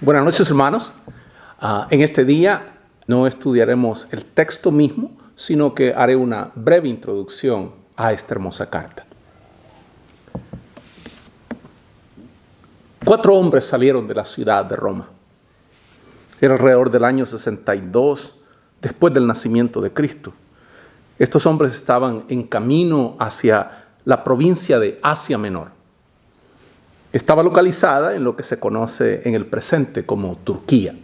Buenas noches, hermanos. En este día no estudiaremos el texto mismo, sino que haré una breve introducción a esta hermosa carta. 4 hombres salieron de la ciudad de Roma. Era alrededor del año 62, después del nacimiento de Cristo. Estos hombres estaban en camino hacia la provincia de Asia Menor. Estaba localizada en lo que se conoce en el presente como Turquía.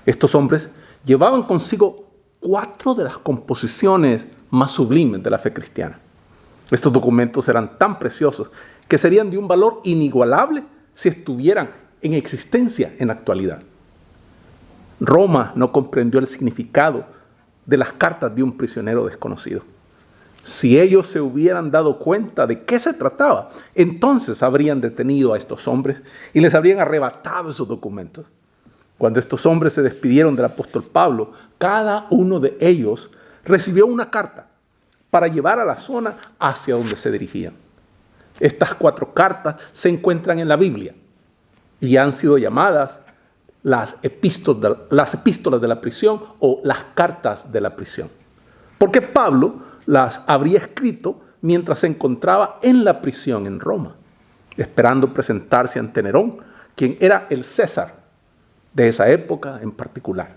Estos hombres llevaban consigo 4 de las composiciones más sublimes de la fe cristiana. Estos documentos eran tan preciosos que serían de un valor inigualable si estuvieran en existencia en la actualidad. Roma no comprendió el significado de las cartas de un prisionero desconocido. Si ellos se hubieran dado cuenta de qué se trataba, entonces habrían detenido a estos hombres y les habrían arrebatado esos documentos. Cuando estos hombres se despidieron del apóstol Pablo, cada uno de ellos recibió una carta para llevar a la zona hacia donde se dirigían. Estas 4 cartas se encuentran en la Biblia y han sido llamadas las epístolas de la prisión o las cartas de la prisión. Porque Pablo las habría escrito mientras se encontraba en la prisión en Roma, esperando presentarse ante Nerón, quien era el César de esa época en particular.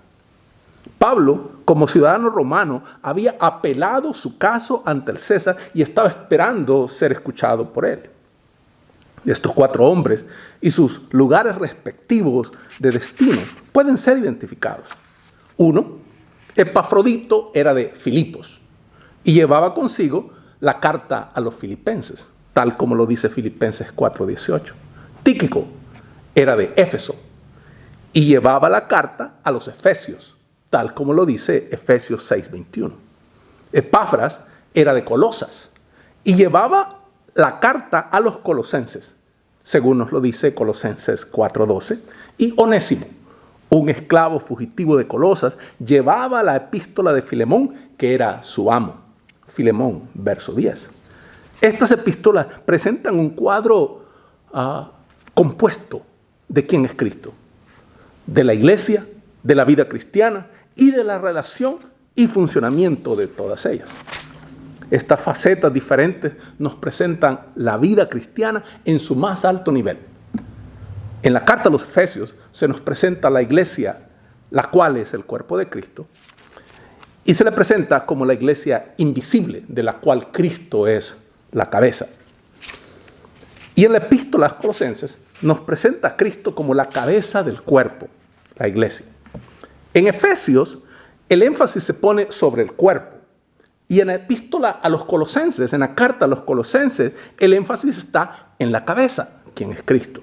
Pablo, como ciudadano romano, había apelado su caso ante el César y estaba esperando ser escuchado por él. Estos 4 hombres y sus lugares respectivos de destino pueden ser identificados. 1, Epafrodito era de Filipos y llevaba consigo la carta a los filipenses, tal como lo dice Filipenses 4:18. Tíquico era de Éfeso y llevaba la carta a los efesios, tal como lo dice Efesios 6:21. Epafras era de Colosas y llevaba la carta a los colosenses, según nos lo dice Colosenses 4:12. Y Onésimo, un esclavo fugitivo de Colosas, llevaba la epístola de Filemón, que era su amo. Filemón, verso 10. Estas epístolas presentan un cuadro compuesto de quién es Cristo, de la iglesia, de la vida cristiana y de la relación y funcionamiento de todas ellas. Estas facetas diferentes nos presentan la vida cristiana en su más alto nivel. En la carta a los Efesios se nos presenta la iglesia, la cual es el cuerpo de Cristo, y se le presenta como la iglesia invisible, de la cual Cristo es la cabeza. Y en la epístola a los Colosenses nos presenta a Cristo como la cabeza del cuerpo, la iglesia. En Efesios, el énfasis se pone sobre el cuerpo. Y en la epístola a los Colosenses, en la carta a los Colosenses, el énfasis está en la cabeza, quien es Cristo.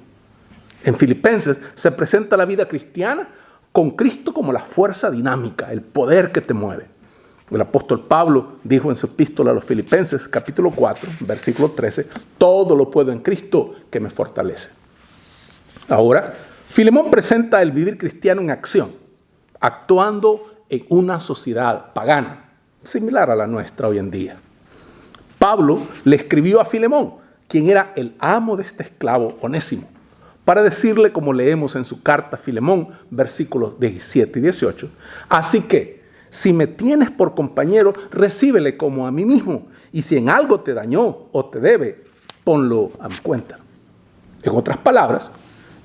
En Filipenses se presenta la vida cristiana con Cristo como la fuerza dinámica, el poder que te mueve. El apóstol Pablo dijo en su epístola a los Filipenses, capítulo 4, versículo 13, todo lo puedo en Cristo que me fortalece. Ahora, Filemón presenta el vivir cristiano en acción, actuando en una sociedad pagana, similar a la nuestra hoy en día. Pablo le escribió a Filemón, quien era el amo de este esclavo Onésimo, para decirle, como leemos en su carta a Filemón, versículos 17 y 18, así que, si me tienes por compañero, recíbele como a mí mismo, y si en algo te dañó o te debe, ponlo a mi cuenta. En otras palabras,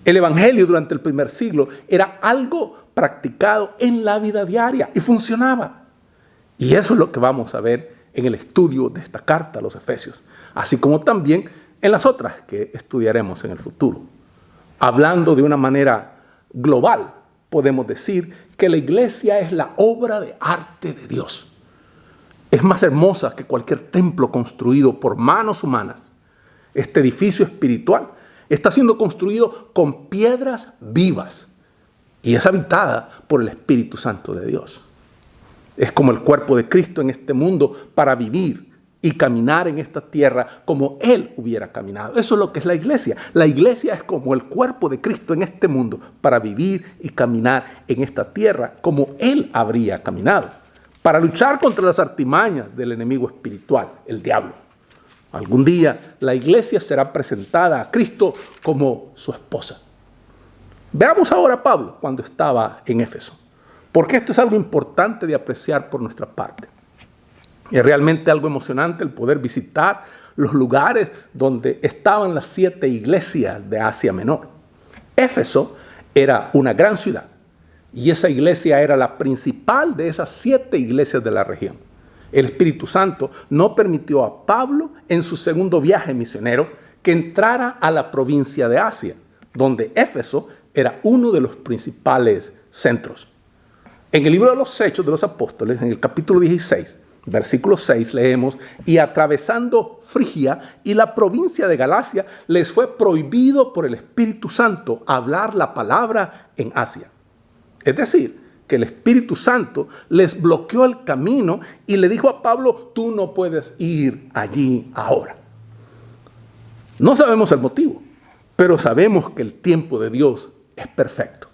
el evangelio durante el primer siglo era algo practicado en la vida diaria y funcionaba. Y eso es lo que vamos a ver en el estudio de esta carta a los Efesios, así como también en las otras que estudiaremos en el futuro. Hablando de una manera global, podemos decir que la iglesia es la obra de arte de Dios. Es más hermosa que cualquier templo construido por manos humanas. Este edificio espiritual está siendo construido con piedras vivas y es habitada por el Espíritu Santo de Dios. Es como el cuerpo de Cristo en este mundo para vivir y caminar en esta tierra como Él hubiera caminado. Eso es lo que es la iglesia. La iglesia es como el cuerpo de Cristo en este mundo para vivir y caminar en esta tierra como Él habría caminado, para luchar contra las artimañas del enemigo espiritual, el diablo. Algún día la iglesia será presentada a Cristo como su esposa. Veamos ahora a Pablo cuando estaba en Éfeso, porque esto es algo importante de apreciar por nuestra parte. Es realmente algo emocionante el poder visitar los lugares donde estaban las 7 iglesias de Asia Menor. Éfeso era una gran ciudad y esa iglesia era la principal de esas 7 iglesias de la región. El Espíritu Santo no permitió a Pablo en su segundo viaje misionero que entrara a la provincia de Asia, donde Éfeso era uno de los principales centros. En el libro de los Hechos de los Apóstoles, en el capítulo 16, versículo 6, leemos: y atravesando Frigia y la provincia de Galacia, les fue prohibido por el Espíritu Santo hablar la palabra en Asia. Es decir, que el Espíritu Santo les bloqueó el camino y le dijo a Pablo: tú no puedes ir allí ahora. No sabemos el motivo, pero sabemos que el tiempo de Dios es perfecto.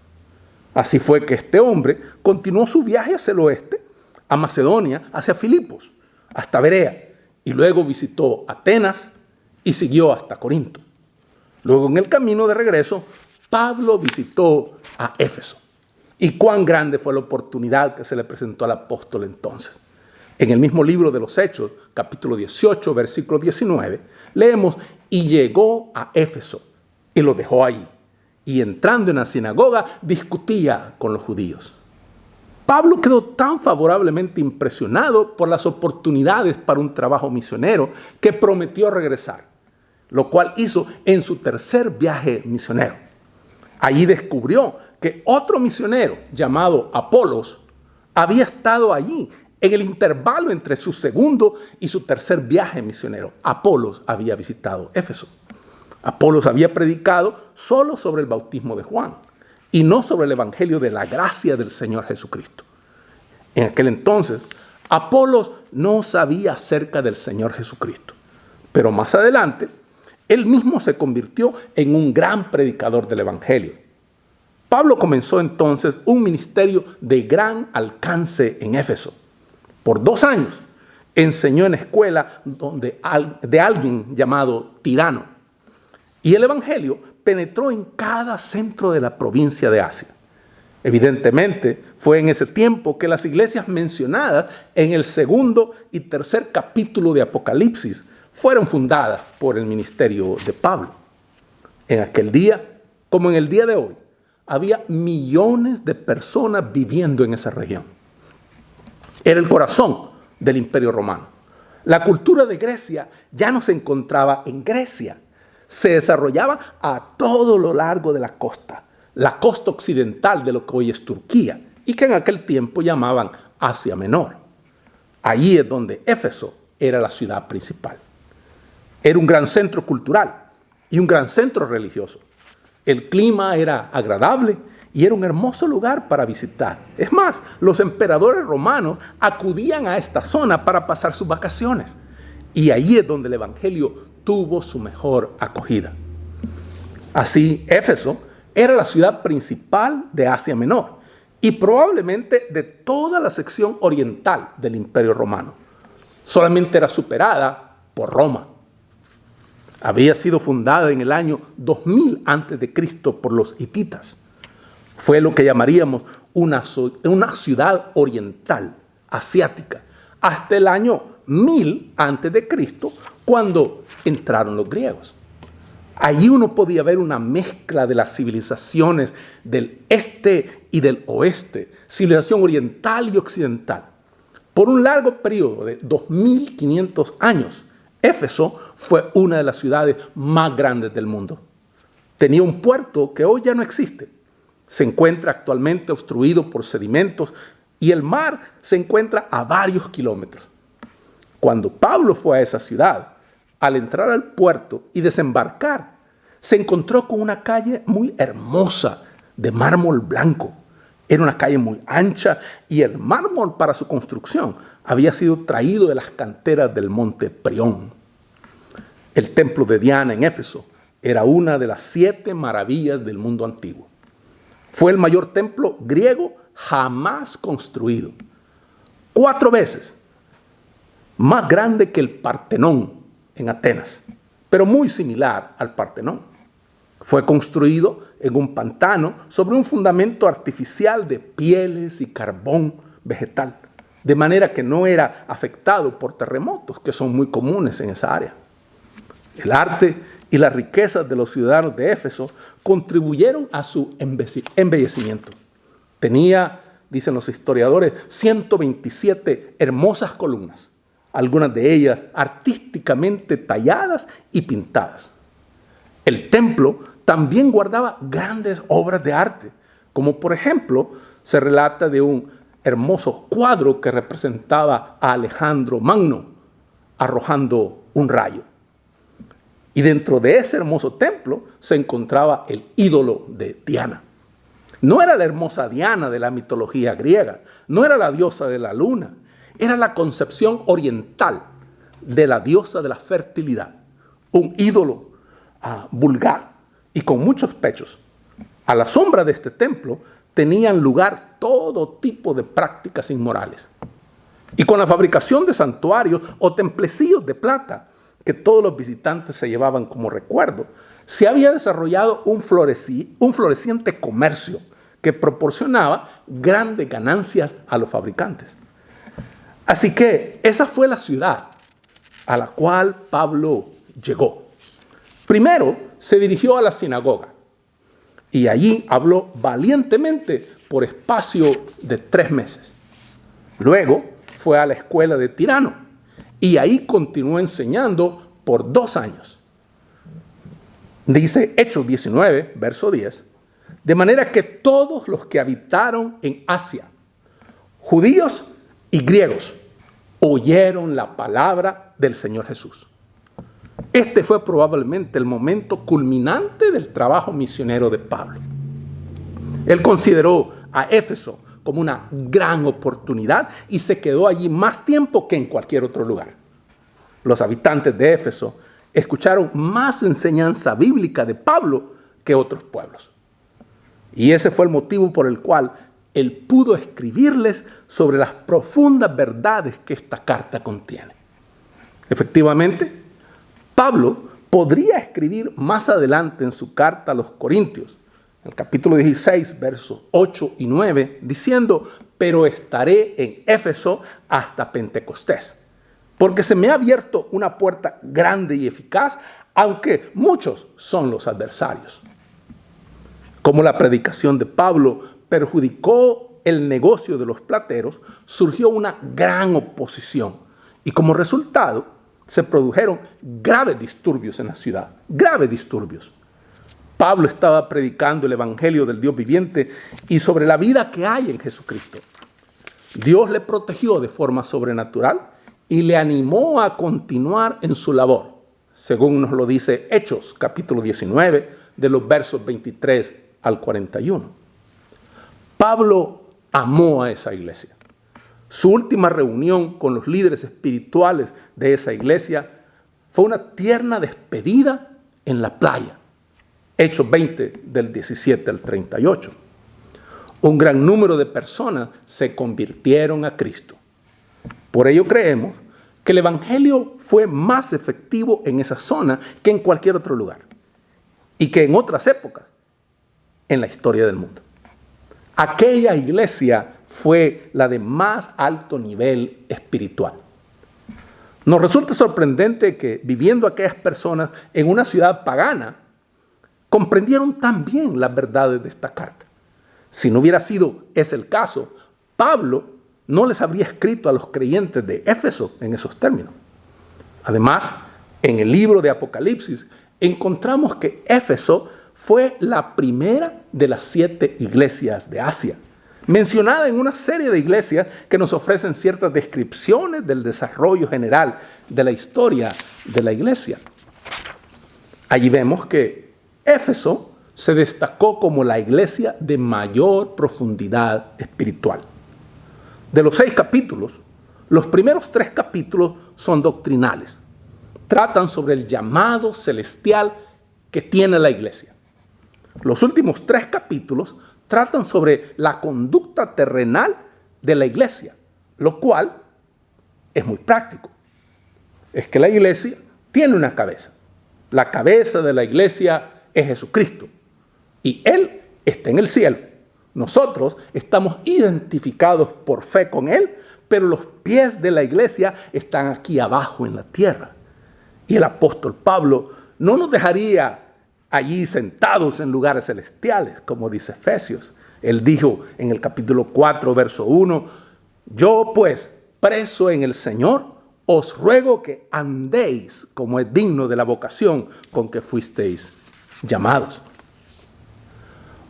Así fue que este hombre continuó su viaje hacia el oeste, a Macedonia, hacia Filipos, hasta Berea, y luego visitó Atenas y siguió hasta Corinto. Luego, en el camino de regreso, Pablo visitó a Éfeso. Y cuán grande fue la oportunidad que se le presentó al apóstol entonces. En el mismo libro de los Hechos, capítulo 18, versículo 19, leemos: y llegó a Éfeso y lo dejó allí. Y entrando en la sinagoga, discutía con los judíos. Pablo quedó tan favorablemente impresionado por las oportunidades para un trabajo misionero que prometió regresar, lo cual hizo en su tercer viaje misionero. Allí descubrió que otro misionero llamado Apolos había estado allí en el intervalo entre su segundo y su tercer viaje misionero. Apolos había visitado Éfeso. Apolos había predicado solo sobre el bautismo de Juan y no sobre el evangelio de la gracia del Señor Jesucristo. En aquel entonces, Apolos no sabía acerca del Señor Jesucristo, pero más adelante, él mismo se convirtió en un gran predicador del evangelio. Pablo comenzó entonces un ministerio de gran alcance en Éfeso. Por 2 años enseñó en la escuela de alguien llamado Tirano. Y el evangelio penetró en cada centro de la provincia de Asia. Evidentemente, fue en ese tiempo que las iglesias mencionadas en el 2 y 3 capítulo de Apocalipsis fueron fundadas por el ministerio de Pablo. En aquel día, como en el día de hoy, había millones de personas viviendo en esa región. Era el corazón del Imperio Romano. La cultura de Grecia ya no se encontraba en Grecia. Se desarrollaba a todo lo largo de la costa occidental de lo que hoy es Turquía, y que en aquel tiempo llamaban Asia Menor. Allí es donde Éfeso era la ciudad principal. Era un gran centro cultural y un gran centro religioso. El clima era agradable y era un hermoso lugar para visitar. Es más, los emperadores romanos acudían a esta zona para pasar sus vacaciones. Y allí es donde el evangelio tuvo su mejor acogida. Así, Éfeso era la ciudad principal de Asia Menor y probablemente de toda la sección oriental del Imperio Romano. Solamente era superada por Roma. Había sido fundada en el año 2000 a.C. por los hititas. Fue lo que llamaríamos una ciudad oriental, asiática, hasta el año 1000 a.C., cuando entraron los griegos. Allí uno podía ver una mezcla de las civilizaciones del este y del oeste, civilización oriental y occidental. Por un largo periodo de 2500 años, Éfeso fue una de las ciudades más grandes del mundo. Tenía un puerto que hoy ya no existe. Se encuentra actualmente obstruido por sedimentos y el mar se encuentra a varios kilómetros. Cuando Pablo fue a esa ciudad, al entrar al puerto y desembarcar, se encontró con una calle muy hermosa de mármol blanco. Era una calle muy ancha y el mármol para su construcción había sido traído de las canteras del monte Prión. El templo de Diana en Éfeso era una de las 7 maravillas del mundo antiguo. Fue el mayor templo griego jamás construido. 4 veces más grande que el Partenón en Atenas, pero muy similar al Partenón. Fue construido en un pantano sobre un fundamento artificial de pieles y carbón vegetal, de manera que no era afectado por terremotos, que son muy comunes en esa área. El arte y las riquezas de los ciudadanos de Éfeso contribuyeron a su embellecimiento. Tenía, dicen los historiadores, 127 hermosas columnas, algunas de ellas artísticamente talladas y pintadas. El templo también guardaba grandes obras de arte, como por ejemplo se relata de un hermoso cuadro que representaba a Alejandro Magno arrojando un rayo. Y dentro de ese hermoso templo se encontraba el ídolo de Diana. No era la hermosa Diana de la mitología griega, no era la diosa de la luna, era la concepción oriental de la diosa de la fertilidad, un ídolo vulgar y con muchos pechos. A la sombra de este templo tenían lugar todo tipo de prácticas inmorales. Y con la fabricación de santuarios o templecillos de plata que todos los visitantes se llevaban como recuerdo, se había desarrollado un floreciente comercio que proporcionaba grandes ganancias a los fabricantes. Así que esa fue la ciudad a la cual Pablo llegó. Primero se dirigió a la sinagoga y allí habló valientemente por espacio de 3 meses. Luego fue a la escuela de Tirano y ahí continuó enseñando por 2 años. Dice Hechos 19, verso 10, de manera que todos los que habitaron en Asia, judíos y griegos, oyeron la palabra del Señor Jesús. Este fue probablemente el momento culminante del trabajo misionero de Pablo. Él consideró a Éfeso como una gran oportunidad y se quedó allí más tiempo que en cualquier otro lugar. Los habitantes de Éfeso escucharon más enseñanza bíblica de Pablo que otros pueblos. Y ese fue el motivo por el cual él pudo escribirles sobre las profundas verdades que esta carta contiene. Efectivamente, Pablo podría escribir más adelante en su carta a los Corintios, en el capítulo 16, versos 8 y 9, diciendo, pero estaré en Éfeso hasta Pentecostés, porque se me ha abierto una puerta grande y eficaz, aunque muchos son los adversarios. Como la predicación de Pablo perjudicó el negocio de los plateros, surgió una gran oposición y como resultado se produjeron graves disturbios en la ciudad, graves disturbios. Pablo estaba predicando el evangelio del Dios viviente y sobre la vida que hay en Jesucristo. Dios le protegió de forma sobrenatural y le animó a continuar en su labor, según nos lo dice Hechos, capítulo 19, de los versos 23 al 41. Pablo amó a esa iglesia. Su última reunión con los líderes espirituales de esa iglesia fue una tierna despedida en la playa. Hechos 20, del 17 al 38. Un gran número de personas se convirtieron a Cristo. Por ello creemos que el evangelio fue más efectivo en esa zona que en cualquier otro lugar y que en otras épocas en la historia del mundo. Aquella iglesia fue la de más alto nivel espiritual. Nos resulta sorprendente que viviendo aquellas personas en una ciudad pagana, comprendieron tan bien las verdades de esta carta. Si no hubiera sido ese el caso, Pablo no les habría escrito a los creyentes de Éfeso en esos términos. Además, en el libro de Apocalipsis encontramos que Éfeso fue la primera de las 7 iglesias de Asia, mencionada en una serie de iglesias que nos ofrecen ciertas descripciones del desarrollo general de la historia de la iglesia. Allí vemos que Éfeso se destacó como la iglesia de mayor profundidad espiritual. De los 6 capítulos, los primeros 3 capítulos son doctrinales. Tratan sobre el llamado celestial que tiene la iglesia. Los últimos 3 capítulos tratan sobre la conducta terrenal de la iglesia, lo cual es muy práctico. Es que la iglesia tiene una cabeza. La cabeza de la iglesia es Jesucristo. Y Él está en el cielo. Nosotros estamos identificados por fe con Él, pero los pies de la iglesia están aquí abajo en la tierra. Y el apóstol Pablo no nos dejaría allí sentados en lugares celestiales, como dice Efesios. Él dijo en el capítulo 4, verso 1, yo pues, preso en el Señor, os ruego que andéis como es digno de la vocación con que fuisteis llamados.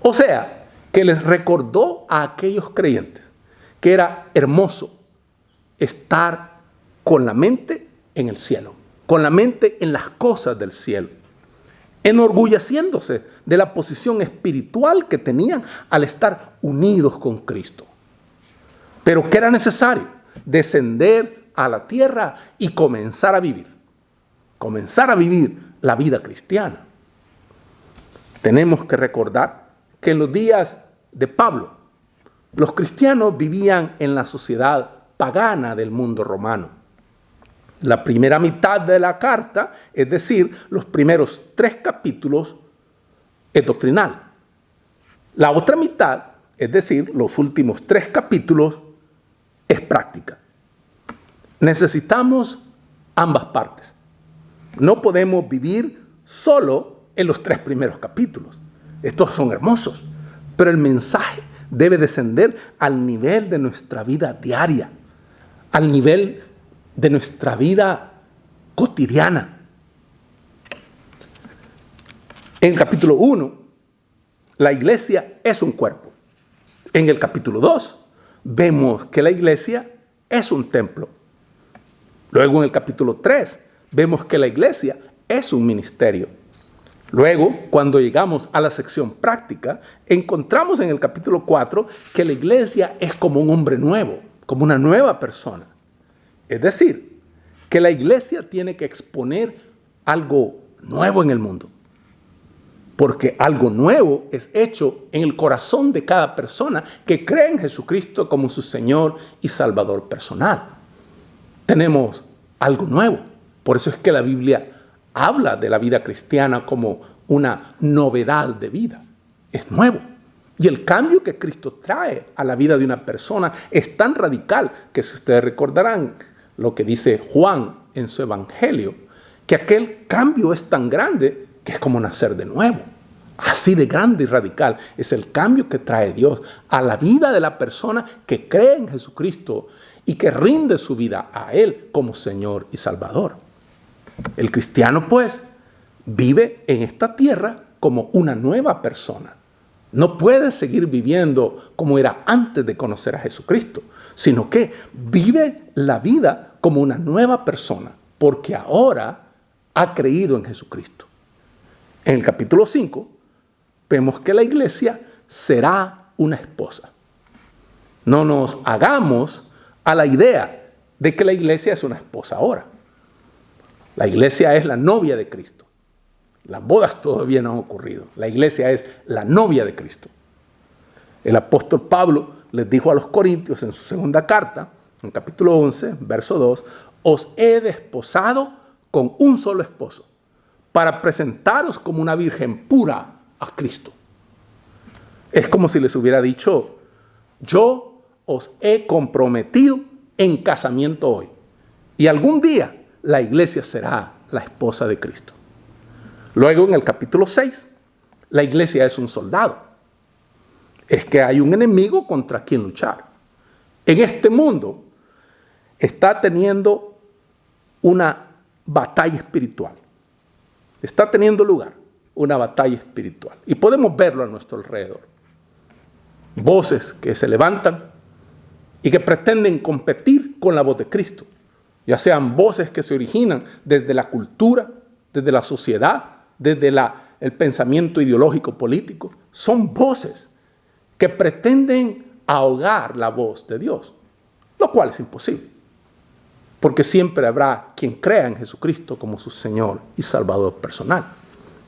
O sea, que les recordó a aquellos creyentes que era hermoso estar con la mente en el cielo, con la mente en las cosas del cielo, enorgulleciéndose de la posición espiritual que tenían al estar unidos con Cristo. Pero que era necesario descender a la tierra y comenzar a vivir la vida cristiana. Tenemos que recordar que en los días de Pablo, los cristianos vivían en la sociedad pagana del mundo romano. La primera mitad de la carta, es decir, los primeros 3 capítulos, es doctrinal. La otra mitad, es decir, los últimos 3 capítulos, es práctica. Necesitamos ambas partes. No podemos vivir solo en los 3 primeros capítulos. Estos son hermosos, pero el mensaje debe descender al nivel de nuestra vida diaria, al nivel de nuestra vida cotidiana. En el capítulo 1, la iglesia es un cuerpo. En el capítulo 2, vemos que la iglesia es un templo. Luego en el capítulo 3, vemos que la iglesia es un ministerio. Luego, cuando llegamos a la sección práctica, encontramos en el capítulo 4 que la iglesia es como un hombre nuevo, como una nueva persona. Es decir, que la iglesia tiene que exponer algo nuevo en el mundo. Porque algo nuevo es hecho en el corazón de cada persona que cree en Jesucristo como su Señor y Salvador personal. Tenemos algo nuevo. Por eso es que la Biblia habla de la vida cristiana como una novedad de vida. Es nuevo. Y el cambio que Cristo trae a la vida de una persona es tan radical que, si ustedes recordarán lo que dice Juan en su evangelio, que aquel cambio es tan grande que es como nacer de nuevo. Así de grande y radical es el cambio que trae Dios a la vida de la persona que cree en Jesucristo y que rinde su vida a Él como Señor y Salvador. El cristiano, pues, vive en esta tierra como una nueva persona. No puede seguir viviendo como era antes de conocer a Jesucristo, sino que vive la vida como una nueva persona, porque ahora ha creído en Jesucristo. En el capítulo 5, vemos que la iglesia será una esposa. No nos hagamos a la idea de que la iglesia es una esposa ahora. La iglesia es la novia de Cristo. Las bodas todavía no han ocurrido. La iglesia es la novia de Cristo. El apóstol Pablo les dijo a los corintios en su segunda carta, en capítulo 11, verso 2, os he desposado con un solo esposo, para presentaros como una virgen pura a Cristo. Es como si les hubiera dicho, yo os he comprometido en casamiento hoy. Y algún día la iglesia será la esposa de Cristo. Luego en el capítulo 6, la iglesia es un soldado. Es que hay un enemigo contra quien luchar. En este mundo está teniendo una batalla espiritual. Está teniendo lugar una batalla espiritual. Y podemos verlo a nuestro alrededor. Voces que se levantan y que pretenden competir con la voz de Cristo. Ya sean voces que se originan desde la cultura, desde la sociedad, desde el pensamiento ideológico político. Son voces que pretenden ahogar la voz de Dios, lo cual es imposible. Porque siempre habrá quien crea en Jesucristo como su Señor y Salvador personal.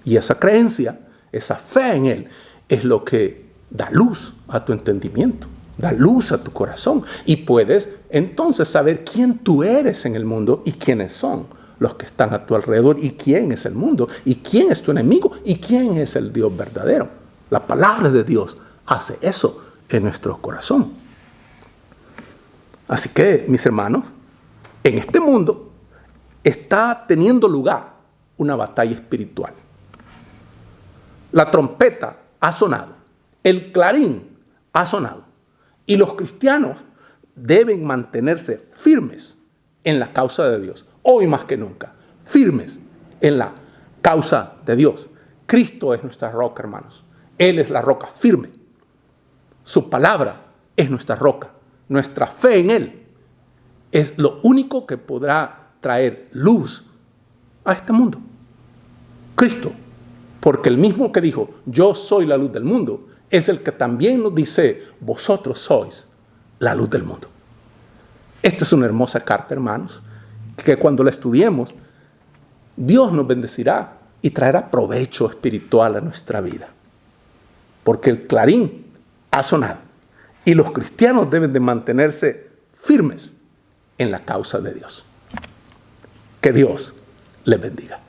Y esa creencia, esa fe en Él, es lo que da luz a tu entendimiento, da luz a tu corazón. Y puedes entonces saber quién tú eres en el mundo y quiénes son los que están a tu alrededor y quién es el mundo y quién es tu enemigo y quién es el Dios verdadero. La palabra de Dios hace eso en nuestro corazón. Así que, mis hermanos, en este mundo está teniendo lugar una batalla espiritual. La trompeta ha sonado, el clarín ha sonado y los cristianos deben mantenerse firmes en la causa de Dios, hoy más que nunca, firmes en la causa de Dios. Cristo es nuestra roca, hermanos. Él es la roca firme. Su palabra es nuestra roca. Nuestra fe en Él es lo único que podrá traer luz a este mundo. Cristo, porque el mismo que dijo, yo soy la luz del mundo, es el que también nos dice, vosotros sois la luz del mundo. Esta es una hermosa carta, hermanos, que cuando la estudiemos, Dios nos bendecirá y traerá provecho espiritual a nuestra vida. Porque el clarín ha sonado y los cristianos deben de mantenerse firmes en la causa de Dios. Que Dios les bendiga.